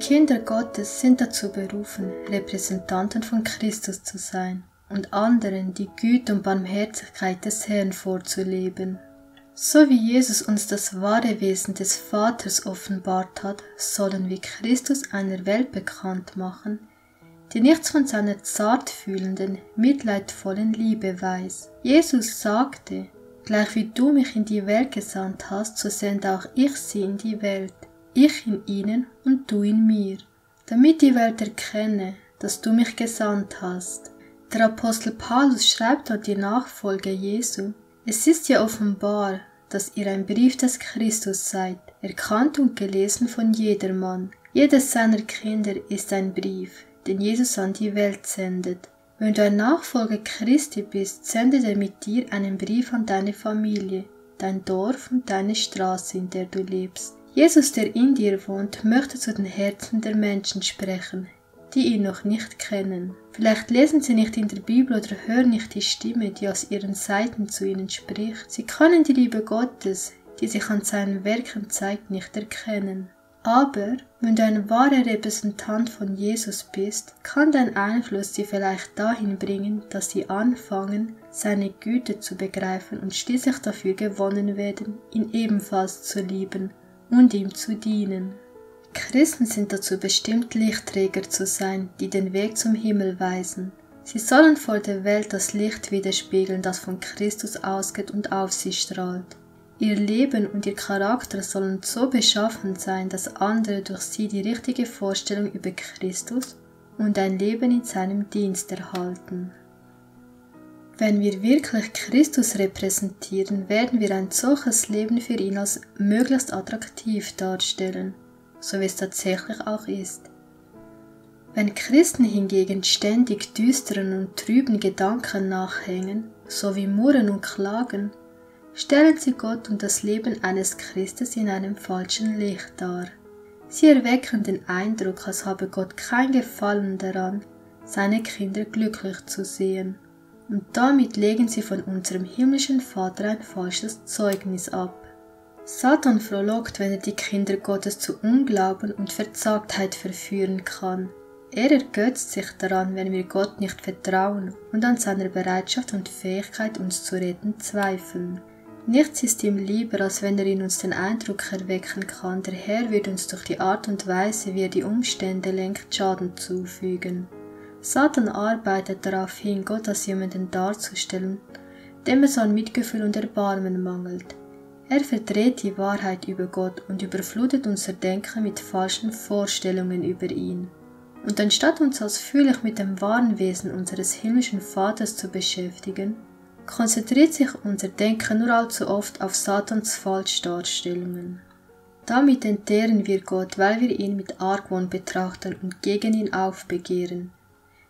Kinder Gottes sind dazu berufen, Repräsentanten von Christus zu sein und anderen die Güte und Barmherzigkeit des Herrn vorzuleben. So wie Jesus uns das wahre Wesen des Vaters offenbart hat, sollen wir Christus einer Welt bekannt machen, die nichts von seiner zartfühlenden, mitleidvollen Liebe weiß. Jesus sagte: Gleich wie du mich in die Welt gesandt hast, so sende auch ich sie in die Welt, ich in ihnen und du in mir, damit die Welt erkenne, dass du mich gesandt hast. Der Apostel Paulus schreibt an die Nachfolger Jesu: Es ist ja offenbar, dass ihr ein Brief des Christus seid, erkannt und gelesen von jedermann. Jedes seiner Kinder ist ein Brief, den Jesus an die Welt sendet. Wenn du ein Nachfolger Christi bist, sendet er mit dir einen Brief an deine Familie, dein Dorf und deine Straße, in der du lebst. Jesus, der in dir wohnt, möchte zu den Herzen der Menschen sprechen, die ihn noch nicht kennen. Vielleicht lesen sie nicht in der Bibel oder hören nicht die Stimme, die aus ihren Seiten zu ihnen spricht. Sie können die Liebe Gottes, die sich an seinen Werken zeigt, nicht erkennen. Aber wenn du ein wahrer Repräsentant von Jesus bist, kann dein Einfluss sie vielleicht dahin bringen, dass sie anfangen, seine Güte zu begreifen und schließlich dafür gewonnen werden, ihn ebenfalls zu lieben und ihm zu dienen. Christen sind dazu bestimmt, Lichtträger zu sein, die den Weg zum Himmel weisen. Sie sollen vor der Welt das Licht widerspiegeln, das von Christus ausgeht und auf sie strahlt. Ihr Leben und ihr Charakter sollen so beschaffen sein, dass andere durch sie die richtige Vorstellung über Christus und ein Leben in seinem Dienst erhalten. Wenn wir wirklich Christus repräsentieren, werden wir ein solches Leben für ihn als möglichst attraktiv darstellen, so wie es tatsächlich auch ist. Wenn Christen hingegen ständig düsteren und trüben Gedanken nachhängen, sowie murren und klagen, stellen sie Gott und das Leben eines Christes in einem falschen Licht dar. Sie erwecken den Eindruck, als habe Gott kein Gefallen daran, seine Kinder glücklich zu sehen, und damit legen sie von unserem himmlischen Vater ein falsches Zeugnis ab. Satan frohlockt, wenn er die Kinder Gottes zu Unglauben und Verzagtheit verführen kann. Er ergötzt sich daran, wenn wir Gott nicht vertrauen und an seiner Bereitschaft und Fähigkeit, uns zu retten, zweifeln. Nichts ist ihm lieber, als wenn er in uns den Eindruck erwecken kann, der Herr wird uns durch die Art und Weise, wie er die Umstände lenkt, Schaden zufügen. Satan arbeitet darauf hin, Gott als jemanden darzustellen, dem es an Mitgefühl und Erbarmen mangelt. Er verdreht die Wahrheit über Gott und überflutet unser Denken mit falschen Vorstellungen über ihn. Und anstatt uns ausführlich mit dem wahren Wesen unseres himmlischen Vaters zu beschäftigen, konzentriert sich unser Denken nur allzu oft auf Satans Falschdarstellungen. Damit entehren wir Gott, weil wir ihn mit Argwohn betrachten und gegen ihn aufbegehren.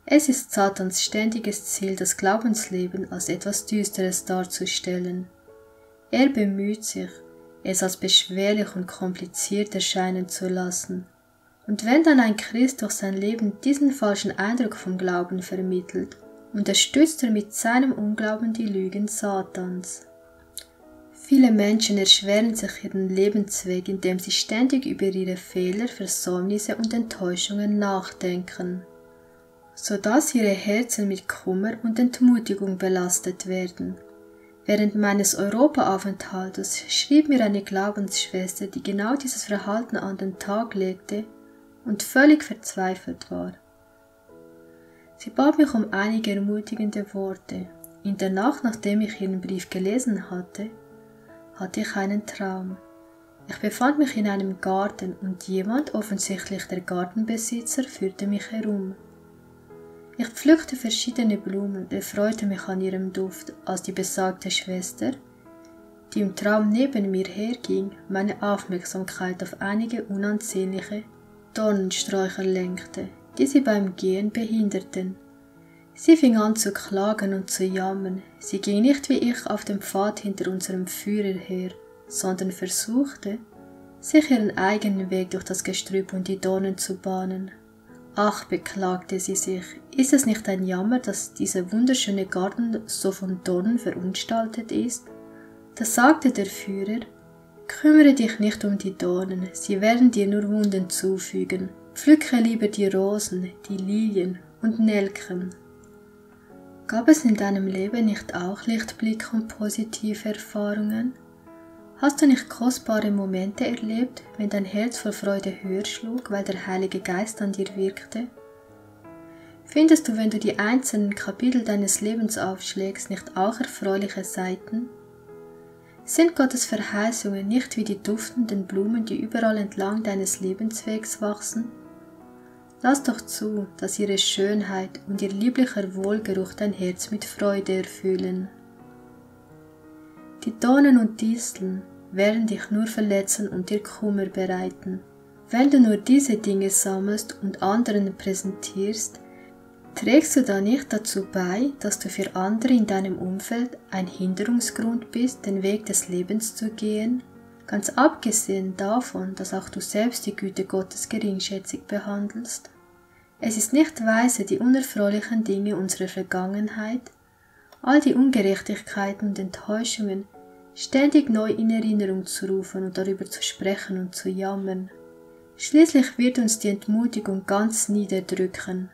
Es ist Satans ständiges Ziel, das Glaubensleben als etwas Düsteres darzustellen. Er bemüht sich, es als beschwerlich und kompliziert erscheinen zu lassen. Und wenn dann ein Christ durch sein Leben diesen falschen Eindruck vom Glauben vermittelt, unterstützt er mit seinem Unglauben die Lügen Satans. Viele Menschen erschweren sich ihren Lebensweg, indem sie ständig über ihre Fehler, Versäumnisse und Enttäuschungen nachdenken, sodass ihre Herzen mit Kummer und Entmutigung belastet werden. Während meines Europaaufenthaltes schrieb mir eine Glaubensschwester, die genau dieses Verhalten an den Tag legte und völlig verzweifelt war. Sie bat mich um einige ermutigende Worte. In der Nacht, nachdem ich ihren Brief gelesen hatte ich einen Traum. Ich befand mich in einem Garten und jemand, offensichtlich der Gartenbesitzer, führte mich herum. Ich pflückte verschiedene Blumen und erfreute mich an ihrem Duft, als die besagte Schwester, die im Traum neben mir herging, meine Aufmerksamkeit auf einige unansehnliche Dornensträucher lenkte, die sie beim Gehen behinderten. Sie fing an zu klagen und zu jammern. Sie ging nicht wie ich auf dem Pfad hinter unserem Führer her, sondern versuchte, sich ihren eigenen Weg durch das Gestrüpp und die Dornen zu bahnen. Ach, beklagte sie sich, ist es nicht ein Jammer, dass dieser wunderschöne Garten so von Dornen verunstaltet ist? Da sagte der Führer: Kümmere dich nicht um die Dornen, sie werden dir nur Wunden zufügen. Pflücke lieber die Rosen, die Lilien und Nelken. Gab es in deinem Leben nicht auch Lichtblicke und positive Erfahrungen? Hast du nicht kostbare Momente erlebt, wenn dein Herz vor Freude höher schlug, weil der Heilige Geist an dir wirkte? Findest du, wenn du die einzelnen Kapitel deines Lebens aufschlägst, nicht auch erfreuliche Seiten? Sind Gottes Verheißungen nicht wie die duftenden Blumen, die überall entlang deines Lebenswegs wachsen? Lass doch zu, dass ihre Schönheit und ihr lieblicher Wohlgeruch dein Herz mit Freude erfüllen. Die Dornen und Disteln werden dich nur verletzen und dir Kummer bereiten. Wenn du nur diese Dinge sammelst und anderen präsentierst, trägst du da nicht dazu bei, dass du für andere in deinem Umfeld ein Hinderungsgrund bist, den Weg des Lebens zu gehen? Ganz abgesehen davon, dass auch du selbst die Güte Gottes geringschätzig behandelst. Es ist nicht weise, die unerfreulichen Dinge unserer Vergangenheit, all die Ungerechtigkeiten und Enttäuschungen ständig neu in Erinnerung zu rufen und darüber zu sprechen und zu jammern. Schließlich wird uns die Entmutigung ganz niederdrücken.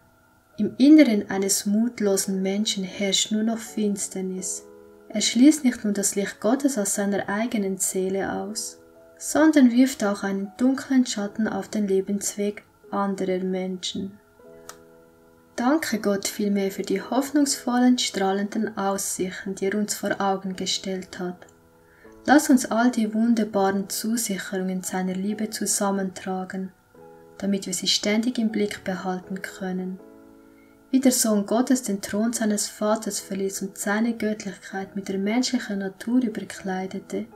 Im Inneren eines mutlosen Menschen herrscht nur noch Finsternis. Er schließt nicht nur das Licht Gottes aus seiner eigenen Seele aus, sondern wirft auch einen dunklen Schatten auf den Lebensweg anderer Menschen. Danke Gott vielmehr für die hoffnungsvollen, strahlenden Aussichten, die er uns vor Augen gestellt hat. Lass uns all die wunderbaren Zusicherungen seiner Liebe zusammentragen, damit wir sie ständig im Blick behalten können. Wie der Sohn Gottes den Thron seines Vaters verließ und seine Göttlichkeit mit der menschlichen Natur überkleidete,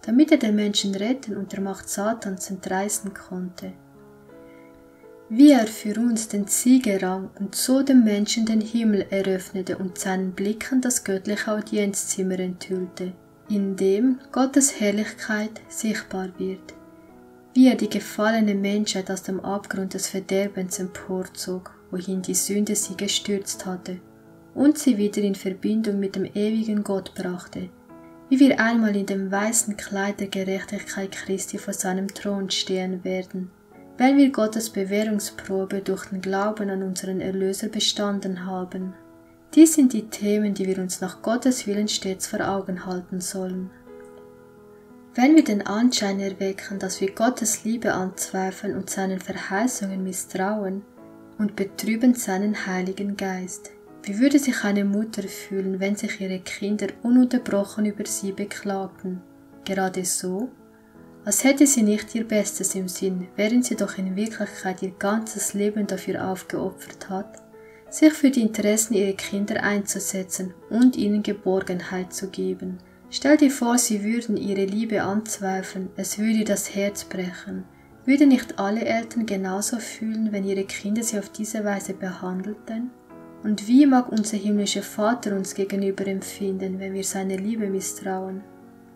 damit er den Menschen retten und der Macht Satans entreißen konnte. Wie er für uns den Sieg errang und so dem Menschen den Himmel eröffnete und seinen Blicken das göttliche Audienzzimmer enthüllte, in dem Gottes Herrlichkeit sichtbar wird. Wie er die gefallene Menschheit aus dem Abgrund des Verderbens emporzog, wohin die Sünde sie gestürzt hatte, und sie wieder in Verbindung mit dem ewigen Gott brachte, wie wir einmal in dem weißen Kleid der Gerechtigkeit Christi vor seinem Thron stehen werden, wenn wir Gottes Bewährungsprobe durch den Glauben an unseren Erlöser bestanden haben. Dies sind die Themen, die wir uns nach Gottes Willen stets vor Augen halten sollen. Wenn wir den Anschein erwecken, dass wir Gottes Liebe anzweifeln und seinen Verheißungen misstrauen und betrüben seinen Heiligen Geist, wie würde sich eine Mutter fühlen, wenn sich ihre Kinder ununterbrochen über sie beklagten? Gerade so, als hätte sie nicht ihr Bestes im Sinn, während sie doch in Wirklichkeit ihr ganzes Leben dafür aufgeopfert hat, sich für die Interessen ihrer Kinder einzusetzen und ihnen Geborgenheit zu geben. Stell dir vor, sie würden ihre Liebe anzweifeln, es würde ihr das Herz brechen. Würden nicht alle Eltern genauso fühlen, wenn ihre Kinder sie auf diese Weise behandelten? Und wie mag unser himmlischer Vater uns gegenüber empfinden, wenn wir seine Liebe misstrauen?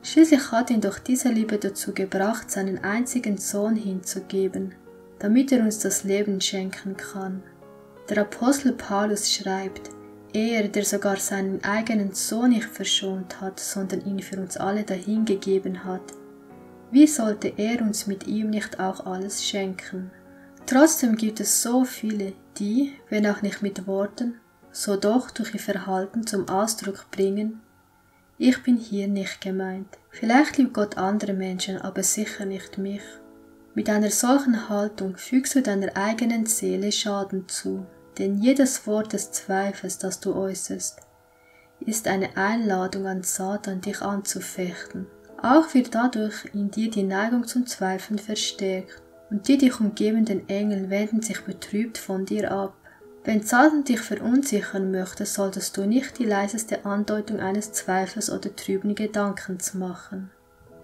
Schließlich hat ihn doch diese Liebe dazu gebracht, seinen einzigen Sohn hinzugeben, damit er uns das Leben schenken kann. Der Apostel Paulus schreibt, er, der sogar seinen eigenen Sohn nicht verschont hat, sondern ihn für uns alle dahingegeben hat, wie sollte er uns mit ihm nicht auch alles schenken? Trotzdem gibt es so viele, die, wenn auch nicht mit Worten, so doch durch ihr Verhalten zum Ausdruck bringen, ich bin hier nicht gemeint. Vielleicht liebt Gott andere Menschen, aber sicher nicht mich. Mit einer solchen Haltung fügst du deiner eigenen Seele Schaden zu, denn jedes Wort des Zweifels, das du äußerst, ist eine Einladung an Satan, dich anzufechten. Auch wird dadurch in dir die Neigung zum Zweifeln verstärkt, und die dich umgebenden Engel wenden sich betrübt von dir ab. Wenn Satan dich verunsichern möchte, solltest du nicht die leiseste Andeutung eines Zweifels oder trüben Gedankens machen.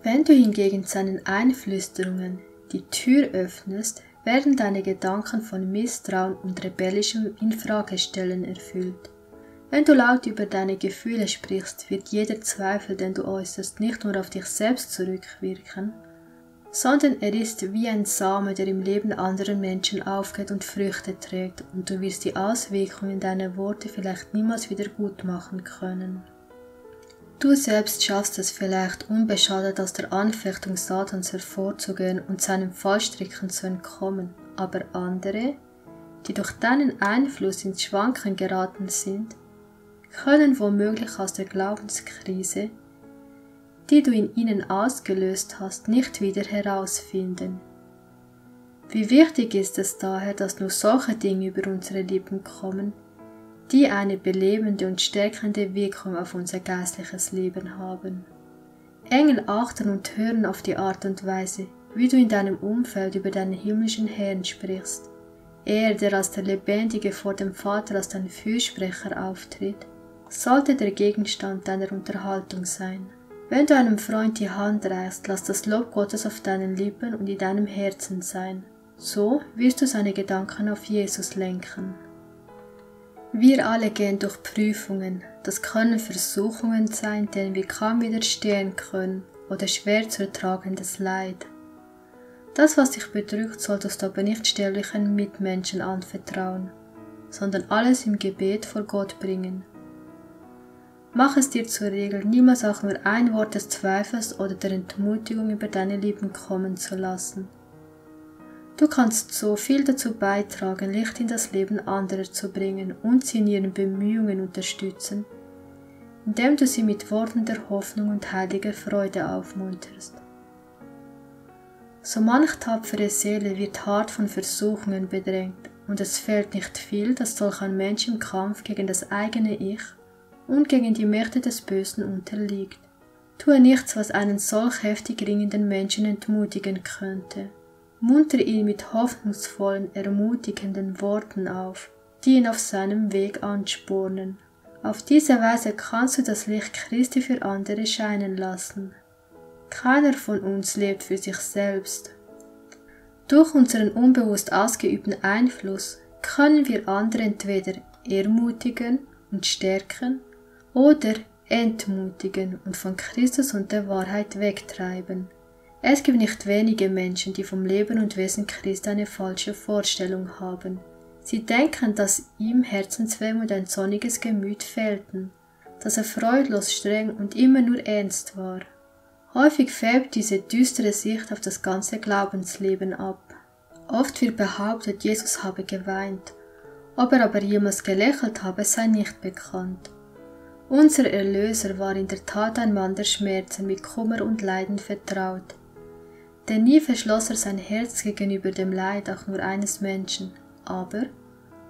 Wenn du hingegen seinen Einflüsterungen die Tür öffnest, werden deine Gedanken von Misstrauen und rebellischem Infragestellen erfüllt. Wenn du laut über deine Gefühle sprichst, wird jeder Zweifel, den du äußerst, nicht nur auf dich selbst zurückwirken, sondern er ist wie ein Same, der im Leben anderer Menschen aufgeht und Früchte trägt, und du wirst die Auswirkungen deiner Worte vielleicht niemals wieder gut machen können. Du selbst schaffst es vielleicht, unbeschadet aus der Anfechtung Satans hervorzugehen und seinem Fallstricken zu entkommen, aber andere, die durch deinen Einfluss ins Schwanken geraten sind, können womöglich aus der Glaubenskrise, die du in ihnen ausgelöst hast, nicht wieder herausfinden. Wie wichtig ist es daher, dass nur solche Dinge über unsere Lippen kommen, die eine belebende und stärkende Wirkung auf unser geistliches Leben haben. Engel achten und hören auf die Art und Weise, wie du in deinem Umfeld über deinen himmlischen Herrn sprichst. Er, der als der Lebendige vor dem Vater als dein Fürsprecher auftritt, sollte der Gegenstand deiner Unterhaltung sein. Wenn du einem Freund die Hand reichst, lass das Lob Gottes auf deinen Lippen und in deinem Herzen sein. So wirst du seine Gedanken auf Jesus lenken. Wir alle gehen durch Prüfungen. Das können Versuchungen sein, denen wir kaum widerstehen können, oder schwer zu ertragendes Leid. Das, was dich bedrückt, solltest du aber nicht sterblichen Mitmenschen anvertrauen, sondern alles im Gebet vor Gott bringen. Mach es dir zur Regel, niemals auch nur ein Wort des Zweifels oder der Entmutigung über deine Lieben kommen zu lassen. Du kannst so viel dazu beitragen, Licht in das Leben anderer zu bringen und sie in ihren Bemühungen unterstützen, indem du sie mit Worten der Hoffnung und heiliger Freude aufmunterst. So manch tapfere Seele wird hart von Versuchungen bedrängt, und es fehlt nicht viel, dass solch ein Mensch im Kampf gegen das eigene Ich und gegen die Mächte des Bösen unterliegt. Tue nichts, was einen solch heftig ringenden Menschen entmutigen könnte. Muntere ihn mit hoffnungsvollen, ermutigenden Worten auf, die ihn auf seinem Weg anspornen. Auf diese Weise kannst du das Licht Christi für andere scheinen lassen. Keiner von uns lebt für sich selbst. Durch unseren unbewusst ausgeübten Einfluss können wir andere entweder ermutigen und stärken oder entmutigen und von Christus und der Wahrheit wegtreiben. Es gibt nicht wenige Menschen, die vom Leben und Wesen Christi eine falsche Vorstellung haben. Sie denken, dass ihm Herzenswärme und ein sonniges Gemüt fehlten, dass er freudlos, streng und immer nur ernst war. Häufig färbt diese düstere Sicht auf das ganze Glaubensleben ab. Oft wird behauptet, Jesus habe geweint, ob er aber jemals gelächelt habe, sei nicht bekannt. Unser Erlöser war in der Tat ein Mann der Schmerzen, mit Kummer und Leiden vertraut. Denn nie verschloss er sein Herz gegenüber dem Leid auch nur eines Menschen, aber,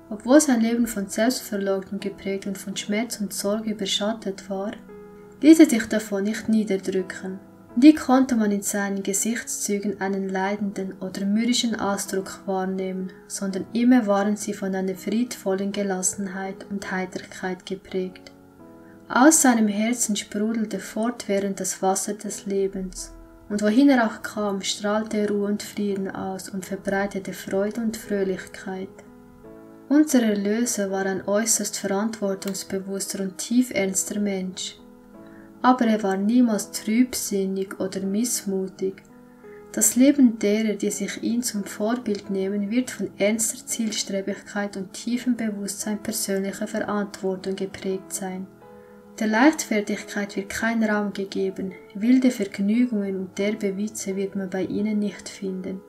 obwohl sein Leben von Selbstverleugnung geprägt und von Schmerz und Sorge überschattet war, ließ er sich davon nicht niederdrücken. Nie konnte man in seinen Gesichtszügen einen leidenden oder mürrischen Ausdruck wahrnehmen, sondern immer waren sie von einer friedvollen Gelassenheit und Heiterkeit geprägt. Aus seinem Herzen sprudelte fortwährend das Wasser des Lebens, und wohin er auch kam, strahlte Ruhe und Frieden aus und verbreitete Freude und Fröhlichkeit. Unser Erlöser war ein äußerst verantwortungsbewusster und tiefernster Mensch. Aber er war niemals trübsinnig oder missmutig. Das Leben derer, die sich ihn zum Vorbild nehmen, wird von ernster Zielstrebigkeit und tiefem Bewusstsein persönlicher Verantwortung geprägt sein. Der Leichtfertigkeit wird kein Raum gegeben, wilde Vergnügungen und derbe Witze wird man bei ihnen nicht finden.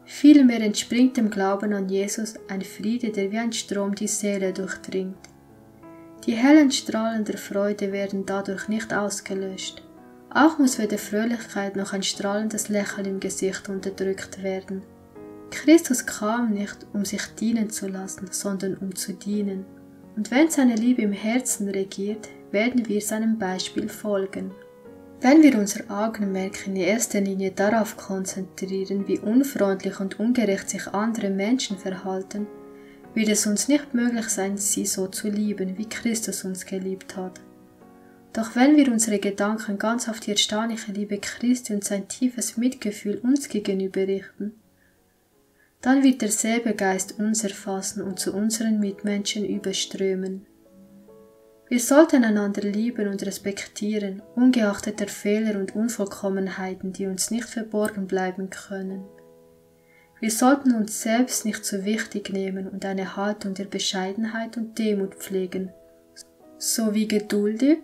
Vielmehr entspringt dem Glauben an Jesus ein Friede, der wie ein Strom die Seele durchdringt. Die hellen Strahlen der Freude werden dadurch nicht ausgelöscht. Auch muss weder Fröhlichkeit noch ein strahlendes Lächeln im Gesicht unterdrückt werden. Christus kam nicht, um sich dienen zu lassen, sondern um zu dienen. Und wenn seine Liebe im Herzen regiert, werden wir seinem Beispiel folgen. Wenn wir unser Augenmerk in erster Linie darauf konzentrieren, wie unfreundlich und ungerecht sich andere Menschen verhalten, wird es uns nicht möglich sein, sie so zu lieben, wie Christus uns geliebt hat. Doch wenn wir unsere Gedanken ganz auf die erstaunliche Liebe Christi und sein tiefes Mitgefühl uns gegenüber richten, dann wird derselbe Geist uns erfassen und zu unseren Mitmenschen überströmen. Wir sollten einander lieben und respektieren, ungeachtet der Fehler und Unvollkommenheiten, die uns nicht verborgen bleiben können. Wir sollten uns selbst nicht zu wichtig nehmen und eine Haltung der Bescheidenheit und Demut pflegen, sowie geduldig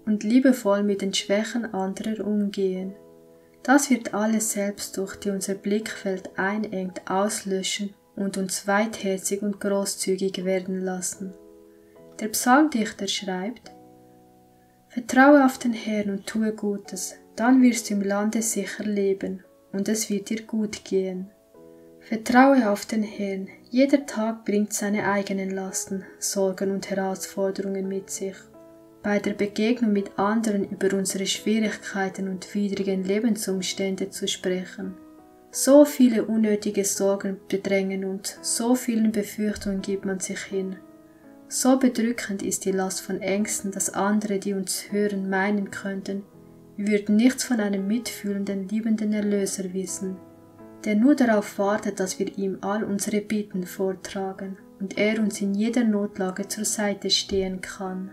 und liebevoll mit den Schwächen anderer umgehen. Das wird alle Selbstsucht, die unser Blickfeld einengt, auslöschen und uns weitherzig und großzügig werden lassen. Der Psalmdichter schreibt: Vertraue auf den Herrn und tue Gutes, dann wirst du im Lande sicher leben, und es wird dir gut gehen. Vertraue auf den Herrn, jeder Tag bringt seine eigenen Lasten, Sorgen und Herausforderungen mit sich. Bei der Begegnung mit anderen über unsere Schwierigkeiten und widrigen Lebensumstände zu sprechen. So viele unnötige Sorgen bedrängen uns, so vielen Befürchtungen gibt man sich hin. So bedrückend ist die Last von Ängsten, dass andere, die uns hören, meinen könnten, wir würden nichts von einem mitfühlenden, liebenden Erlöser wissen, der nur darauf wartet, dass wir ihm all unsere Bitten vortragen und er uns in jeder Notlage zur Seite stehen kann.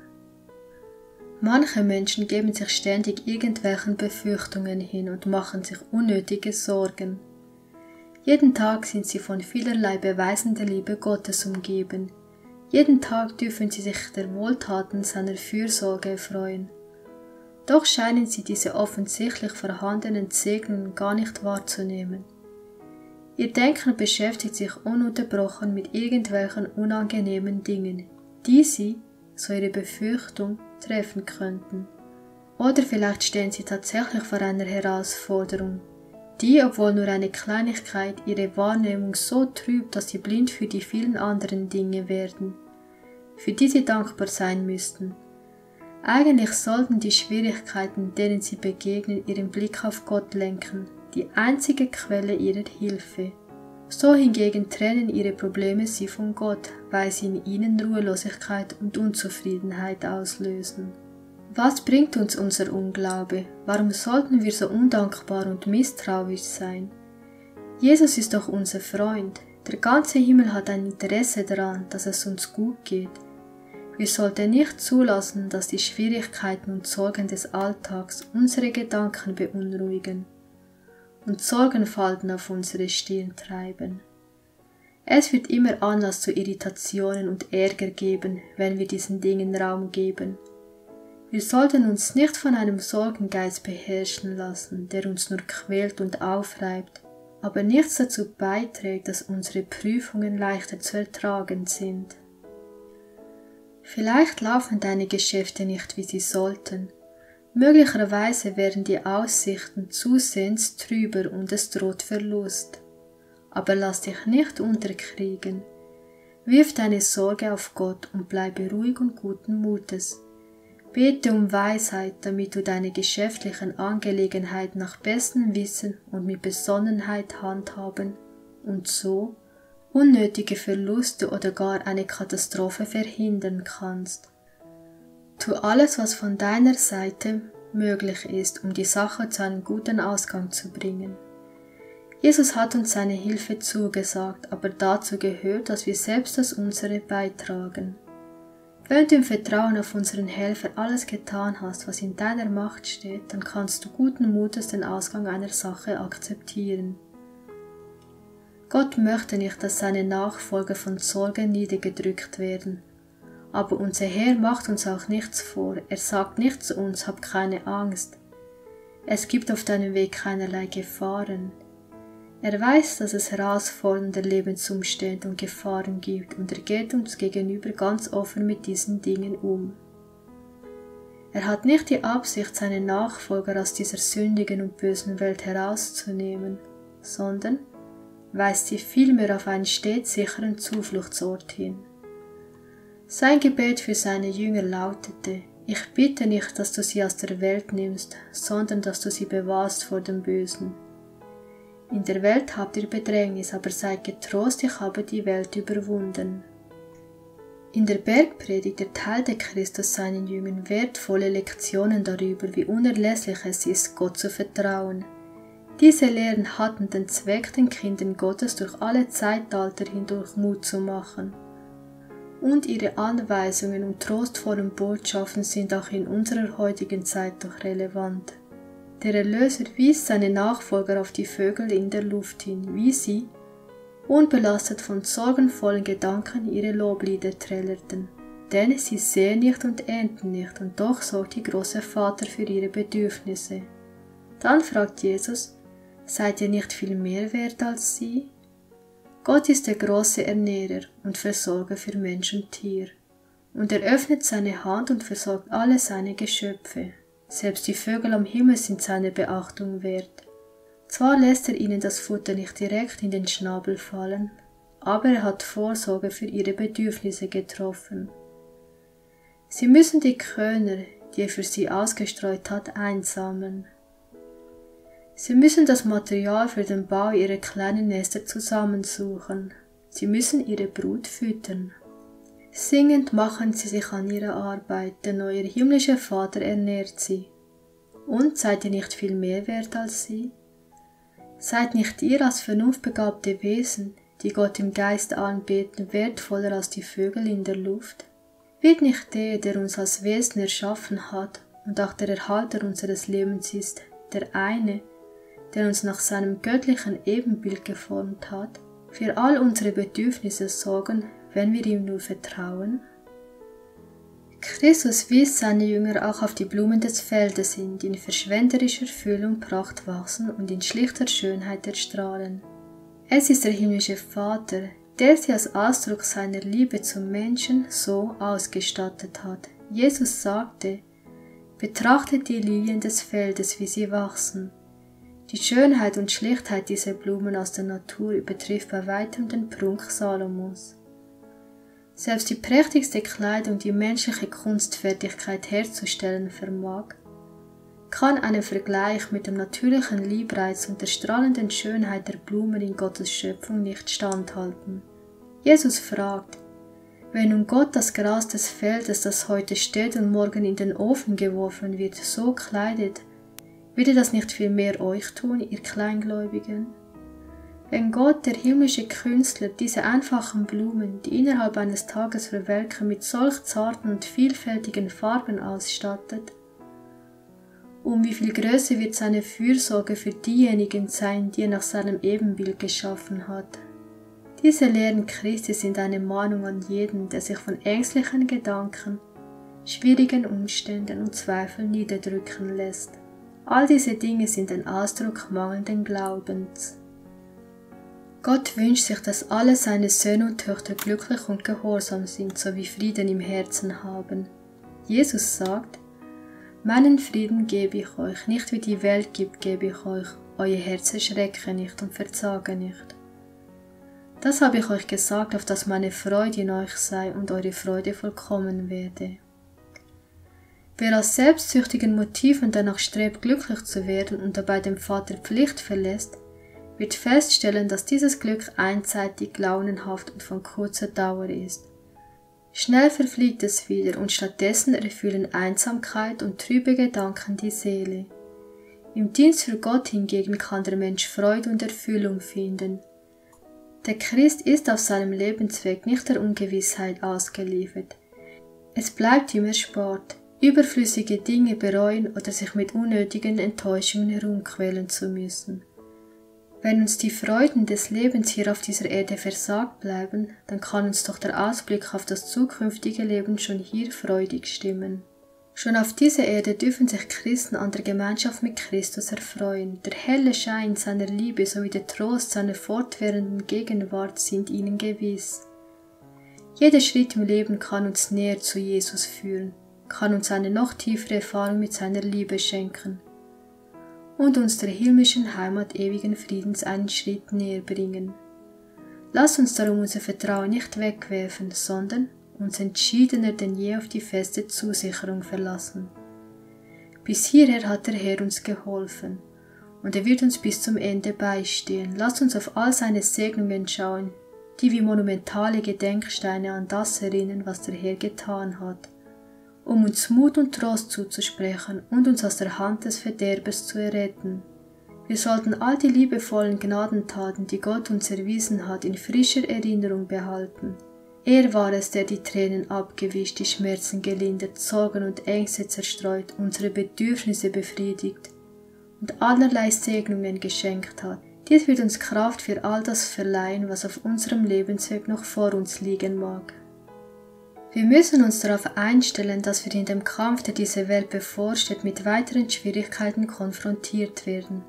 Manche Menschen geben sich ständig irgendwelchen Befürchtungen hin und machen sich unnötige Sorgen. Jeden Tag sind sie von vielerlei Beweisen der Liebe Gottes umgeben. Jeden Tag dürfen sie sich der Wohltaten seiner Fürsorge erfreuen. Doch scheinen sie diese offensichtlich vorhandenen Segnungen gar nicht wahrzunehmen. Ihr Denken beschäftigt sich ununterbrochen mit irgendwelchen unangenehmen Dingen, die sie, so ihre Befürchtung, treffen könnten. Oder vielleicht stehen sie tatsächlich vor einer Herausforderung, die, obwohl nur eine Kleinigkeit, ihre Wahrnehmung so trübt, dass sie blind für die vielen anderen Dinge werden, für die sie dankbar sein müssten. Eigentlich sollten die Schwierigkeiten, denen sie begegnen, ihren Blick auf Gott lenken, die einzige Quelle ihrer Hilfe. So hingegen trennen ihre Probleme sie von Gott, weil sie in ihnen Ruhelosigkeit und Unzufriedenheit auslösen. Was bringt uns unser Unglaube? Warum sollten wir so undankbar und misstrauisch sein? Jesus ist doch unser Freund. Der ganze Himmel hat ein Interesse daran, dass es uns gut geht. Wir sollten nicht zulassen, dass die Schwierigkeiten und Sorgen des Alltags unsere Gedanken beunruhigen und Sorgenfalten auf unsere Stirn treiben. Es wird immer Anlass zu Irritationen und Ärger geben, wenn wir diesen Dingen Raum geben. Wir sollten uns nicht von einem Sorgengeist beherrschen lassen, der uns nur quält und aufreibt, aber nichts dazu beiträgt, dass unsere Prüfungen leichter zu ertragen sind. Vielleicht laufen deine Geschäfte nicht, wie sie sollten. Möglicherweise werden die Aussichten zusehends trüber und es droht Verlust. Aber lass dich nicht unterkriegen. Wirf deine Sorge auf Gott und bleibe ruhig und guten Mutes. Bete um Weisheit, damit du deine geschäftlichen Angelegenheiten nach bestem Wissen und mit Besonnenheit handhaben und so unnötige Verluste oder gar eine Katastrophe verhindern kannst. Tu alles, was von deiner Seite möglich ist, um die Sache zu einem guten Ausgang zu bringen. Jesus hat uns seine Hilfe zugesagt, aber dazu gehört, dass wir selbst das unsere beitragen. Wenn du im Vertrauen auf unseren Helfer alles getan hast, was in deiner Macht steht, dann kannst du guten Mutes den Ausgang einer Sache akzeptieren. Gott möchte nicht, dass seine Nachfolger von Sorgen niedergedrückt werden. Aber unser Herr macht uns auch nichts vor. Er sagt nicht zu uns, hab keine Angst. Es gibt auf deinem Weg keinerlei Gefahren. Er weiß, dass es herausfordernde Lebensumstände und Gefahren gibt und er geht uns gegenüber ganz offen mit diesen Dingen um. Er hat nicht die Absicht, seine Nachfolger aus dieser sündigen und bösen Welt herauszunehmen, sondern weist sie vielmehr auf einen stets sicheren Zufluchtsort hin. Sein Gebet für seine Jünger lautete: Ich bitte nicht, dass du sie aus der Welt nimmst, sondern dass du sie bewahrst vor dem Bösen. In der Welt habt ihr Bedrängnis, aber seid getrost, ich habe die Welt überwunden. In der Bergpredigt erteilte Christus seinen Jüngern wertvolle Lektionen darüber, wie unerlässlich es ist, Gott zu vertrauen. Diese Lehren hatten den Zweck, den Kindern Gottes durch alle Zeitalter hindurch Mut zu machen. Und ihre Anweisungen und trostvollen Botschaften sind auch in unserer heutigen Zeit noch relevant. Der Erlöser wies seine Nachfolger auf die Vögel in der Luft hin, wie sie, unbelastet von sorgenvollen Gedanken, ihre Loblieder trällerten. Denn sie säen nicht und ernten nicht, und doch sorgt die große Vater für ihre Bedürfnisse. Dann fragt Jesus, seid ihr nicht viel mehr wert als sie? Gott ist der große Ernährer und Versorger für Mensch und Tier. Und er öffnet seine Hand und versorgt alle seine Geschöpfe. Selbst die Vögel am Himmel sind seiner Beachtung wert. Zwar lässt er ihnen das Futter nicht direkt in den Schnabel fallen, aber er hat Vorsorge für ihre Bedürfnisse getroffen. Sie müssen die Körner, die er für sie ausgestreut hat, einsammeln. Sie müssen das Material für den Bau ihrer kleinen Nester zusammensuchen. Sie müssen ihre Brut füttern. Singend machen sie sich an ihre Arbeit, denn euer himmlischer Vater ernährt sie. Und seid ihr nicht viel mehr wert als sie? Seid nicht ihr als vernunftbegabte Wesen, die Gott im Geist anbeten, wertvoller als die Vögel in der Luft? Wird nicht der uns als Wesen erschaffen hat und auch der Erhalter unseres Lebens ist, der eine, der uns nach seinem göttlichen Ebenbild geformt hat, für all unsere Bedürfnisse sorgen, wenn wir ihm nur vertrauen? Christus wies seine Jünger auch auf die Blumen des Feldes hin, die in verschwenderischer Fülle und Pracht wachsen und in schlichter Schönheit erstrahlen. Es ist der himmlische Vater, der sie als Ausdruck seiner Liebe zum Menschen so ausgestattet hat. Jesus sagte, betrachtet die Lilien des Feldes, wie sie wachsen. Die Schönheit und Schlichtheit dieser Blumen aus der Natur übertrifft bei weitem den Prunk Salomos. Selbst die prächtigste Kleidung, die menschliche Kunstfertigkeit herzustellen vermag, kann einen Vergleich mit dem natürlichen Liebreiz und der strahlenden Schönheit der Blumen in Gottes Schöpfung nicht standhalten. Jesus fragt, wenn nun Gott das Gras des Feldes, das heute steht und morgen in den Ofen geworfen wird, so kleidet, wird er das nicht viel mehr euch tun, ihr Kleingläubigen? Wenn Gott, der himmlische Künstler, diese einfachen Blumen, die innerhalb eines Tages verwelken, mit solch zarten und vielfältigen Farben ausstattet, um wie viel größer wird seine Fürsorge für diejenigen sein, die er nach seinem Ebenbild geschaffen hat. Diese Lehren Christi sind eine Mahnung an jeden, der sich von ängstlichen Gedanken, schwierigen Umständen und Zweifeln niederdrücken lässt. All diese Dinge sind ein Ausdruck mangelnden Glaubens. Gott wünscht sich, dass alle seine Söhne und Töchter glücklich und gehorsam sind, sowie Frieden im Herzen haben. Jesus sagt, meinen Frieden gebe ich euch, nicht wie die Welt gibt, gebe ich euch, euer Herz erschrecke nicht und verzage nicht. Das habe ich euch gesagt, auf dass meine Freude in euch sei und eure Freude vollkommen werde. Wer aus selbstsüchtigen Motiven danach strebt, glücklich zu werden und dabei dem Vater Pflicht verlässt, wird feststellen, dass dieses Glück einseitig, launenhaft und von kurzer Dauer ist. Schnell verfliegt es wieder und stattdessen erfüllen Einsamkeit und trübe Gedanken die Seele. Im Dienst für Gott hingegen kann der Mensch Freude und Erfüllung finden. Der Christ ist auf seinem Lebensweg nicht der Ungewissheit ausgeliefert. Es bleibt ihm erspart, überflüssige Dinge bereuen oder sich mit unnötigen Enttäuschungen herumquälen zu müssen. Wenn uns die Freuden des Lebens hier auf dieser Erde versagt bleiben, dann kann uns doch der Ausblick auf das zukünftige Leben schon hier freudig stimmen. Schon auf dieser Erde dürfen sich Christen an der Gemeinschaft mit Christus erfreuen. Der helle Schein seiner Liebe sowie der Trost seiner fortwährenden Gegenwart sind ihnen gewiss. Jeder Schritt im Leben kann uns näher zu Jesus führen, kann uns eine noch tiefere Erfahrung mit seiner Liebe schenken und uns der himmlischen Heimat ewigen Friedens einen Schritt näher bringen. Lass uns darum unser Vertrauen nicht wegwerfen, sondern uns entschiedener denn je auf die feste Zusicherung verlassen. Bis hierher hat der Herr uns geholfen, und er wird uns bis zum Ende beistehen. Lass uns auf all seine Segnungen schauen, die wie monumentale Gedenksteine an das erinnern, was der Herr getan hat, um uns Mut und Trost zuzusprechen und uns aus der Hand des Verderbers zu erretten. Wir sollten all die liebevollen Gnadentaten, die Gott uns erwiesen hat, in frischer Erinnerung behalten. Er war es, der die Tränen abgewischt, die Schmerzen gelindert, Sorgen und Ängste zerstreut, unsere Bedürfnisse befriedigt und allerlei Segnungen geschenkt hat. Dies wird uns Kraft für all das verleihen, was auf unserem Lebensweg noch vor uns liegen mag. Wir müssen uns darauf einstellen, dass wir in dem Kampf, der diese Welt bevorsteht, mit weiteren Schwierigkeiten konfrontiert werden.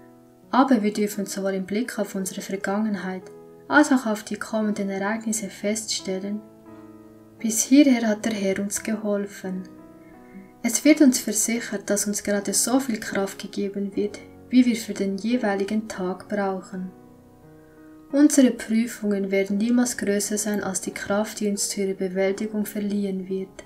Aber wir dürfen sowohl im Blick auf unsere Vergangenheit als auch auf die kommenden Ereignisse feststellen: Bis hierher hat der Herr uns geholfen. Es wird uns versichert, dass uns gerade so viel Kraft gegeben wird, wie wir für den jeweiligen Tag brauchen. Unsere Prüfungen werden niemals größer sein als die Kraft, die uns zu ihrer Bewältigung verliehen wird.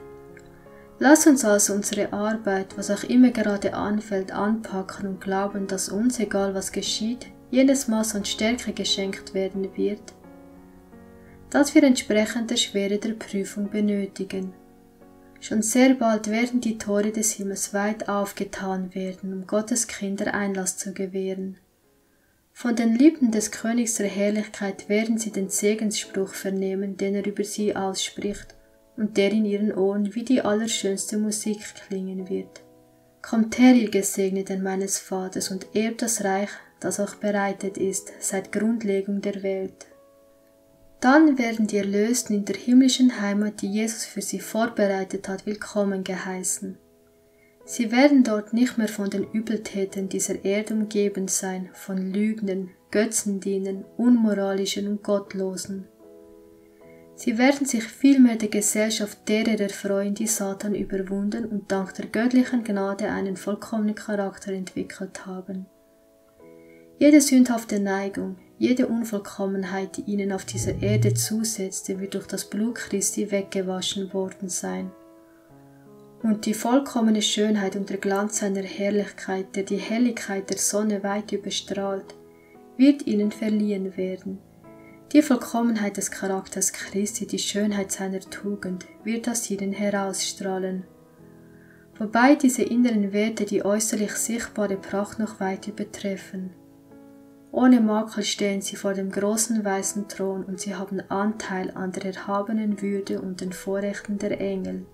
Lass uns also unsere Arbeit, was auch immer gerade anfällt, anpacken und glauben, dass uns, egal was geschieht, jenes Maß an Stärke geschenkt werden wird, das wir entsprechend der Schwere der Prüfung benötigen. Schon sehr bald werden die Tore des Himmels weit aufgetan werden, um Gottes Kinder Einlass zu gewähren. Von den Lippen des Königs der Herrlichkeit werden sie den Segensspruch vernehmen, den er über sie ausspricht und der in ihren Ohren wie die allerschönste Musik klingen wird. Kommt her, ihr Gesegneten meines Vaters, und erbt das Reich, das euch bereitet ist, seit Grundlegung der Welt. Dann werden die Erlösten in der himmlischen Heimat, die Jesus für sie vorbereitet hat, willkommen geheißen. Sie werden dort nicht mehr von den Übeltätern dieser Erde umgeben sein, von Lügnern, Götzendienern, Unmoralischen und Gottlosen. Sie werden sich vielmehr der Gesellschaft derer erfreuen, die Satan überwunden und dank der göttlichen Gnade einen vollkommenen Charakter entwickelt haben. Jede sündhafte Neigung, jede Unvollkommenheit, die ihnen auf dieser Erde zusetzte, wird durch das Blut Christi weggewaschen worden sein. Und die vollkommene Schönheit und der Glanz seiner Herrlichkeit, der die Helligkeit der Sonne weit überstrahlt, wird ihnen verliehen werden. Die Vollkommenheit des Charakters Christi, die Schönheit seiner Tugend, wird aus ihnen herausstrahlen. Wobei diese inneren Werte die äußerlich sichtbare Pracht noch weit übertreffen. Ohne Makel stehen sie vor dem großen weißen Thron und sie haben Anteil an der erhabenen Würde und den Vorrechten der Engel.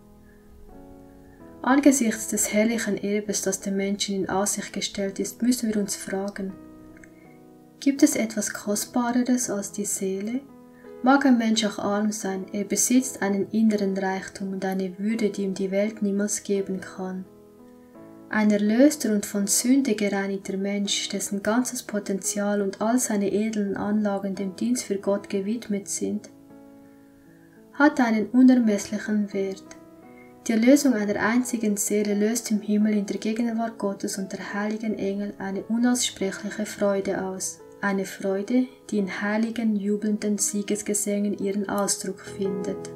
Angesichts des herrlichen Erbes, das dem Menschen in Aussicht gestellt ist, müssen wir uns fragen: Gibt es etwas Kostbareres als die Seele? Mag ein Mensch auch arm sein, er besitzt einen inneren Reichtum und eine Würde, die ihm die Welt niemals geben kann. Ein erlöster und von Sünde gereinigter Mensch, dessen ganzes Potenzial und all seine edlen Anlagen dem Dienst für Gott gewidmet sind, hat einen unermesslichen Wert. Die Erlösung einer einzigen Seele löst im Himmel in der Gegenwart Gottes und der heiligen Engel eine unaussprechliche Freude aus, eine Freude, die in heiligen, jubelnden Siegesgesängen ihren Ausdruck findet.